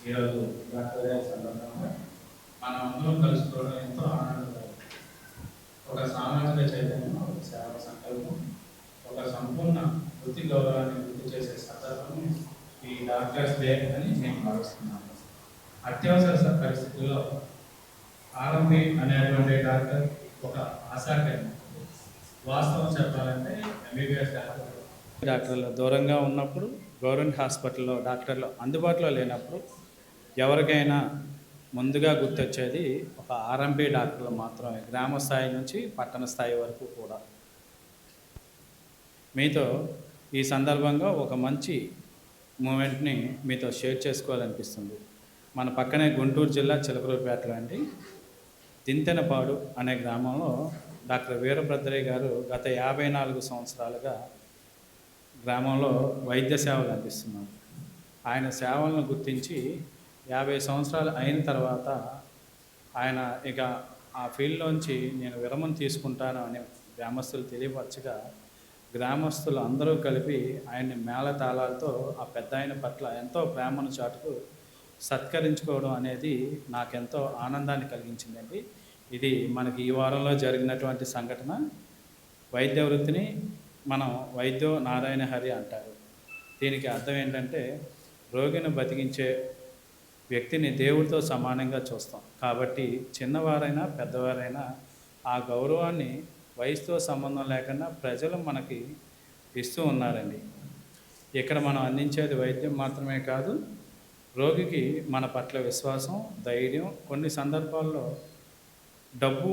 ఈరోజు డాక్టర్ గారి సందర్భంగా మనం అందరం కలుసుకోవడం ఎంతో ఆనందదాయకం. ఒక సామాజిక చైతన్యం, ఒక సేవ సంకల్పం, ఒక సంపూర్ణ వృత్తి గౌరవాన్ని గుర్తు చేసే సందర్భం ఈ డాక్టర్స్ డే అని నేను భావిస్తున్నాను. అత్యవసర పరిస్థితుల్లో ఆర్ఎంపీ అనేటువంటి డాక్టర్ ఒక ఆశాకరం. వాస్తవం చెప్పాలంటే ఎంబీబీఎస్ డాక్టర్లు దూరంగా ఉన్నప్పుడు, గవర్నమెంట్ హాస్పిటల్లో డాక్టర్లు అందుబాటులో లేనప్పుడు ఎవరికైనా ముందుగా గుర్తొచ్చేది ఒక ఆర్ఎంపీ డాక్టర్లు మాత్రమే, గ్రామ స్థాయి నుంచి పట్టణ స్థాయి వరకు కూడా. మీతో ఈ సందర్భంగా ఒక మంచి మూమెంట్ని మీతో షేర్ చేసుకోవాలనిపిస్తుంది. మన పక్కనే గుంటూరు జిల్లా చిలకలూరిపేటలో అండి, దింతెనపాడు అనే గ్రామంలో డాక్టర్ వీరభద్రయ్య గారు గత 54 సంవత్సరాలుగా గ్రామంలో వైద్య సేవలు అందిస్తున్నారు. ఆయన సేవలను గుర్తించి 50 సంవత్సరాలు అయిన తర్వాత ఆయన ఇక ఆ ఫీల్డ్లోంచి నేను విరమణ తీసుకుంటాను అని గ్రామస్తులు తెలియపరచగా, గ్రామస్తులు అందరూ కలిపి ఆయన్ని మేళతాళాలతో ఆ పెద్ద ఆయన పట్ల ఎంతో ప్రేమను చాటుకు సత్కరించుకోవడం అనేది నాకెంతో ఆనందాన్ని కలిగించిందండి. ఇది మనకి ఈ వారంలో జరిగినటువంటి సంఘటన. వైద్య వృత్తిని మనం వైద్యో నారాయణ హరి అంటారు. దీనికి అర్థం ఏంటంటే, రోగిని బతికించే వ్యక్తిని దేవుడితో సమానంగా చూస్తాం. కాబట్టి చిన్నవారైనా పెద్దవారైనా ఆ గౌరవాన్ని వయసుతో సంబంధం లేకుండా ప్రజలు మనకి ఇస్తూ ఉన్నారండి. ఇక్కడ మనం అందించేది వైద్యం మాత్రమే కాదు, రోగికి మన పట్ల విశ్వాసం, ధైర్యం, కొన్ని సందర్భాల్లో డబ్బు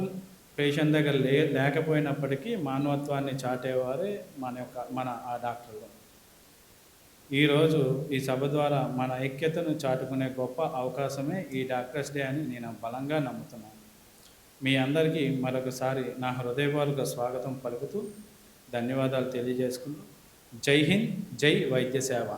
పేషెంట్ దగ్గర లేకపోయినప్పటికీ మానవత్వాన్ని చాటేవారే మన ఆ డాక్టర్లు. ఈరోజు ఈ సభ ద్వారా మన ఐక్యతను చాటుకునే గొప్ప అవకాశమే ఈ డాక్టర్స్ డే అని నేను బలంగా నమ్ముతున్నాను. మీ అందరికీ మరొకసారి నా హృదయపూర్వక స్వాగతం పలుకుతూ ధన్యవాదాలు తెలియజేసుకుంటూ, జై హింద్, జై వైద్య సేవ.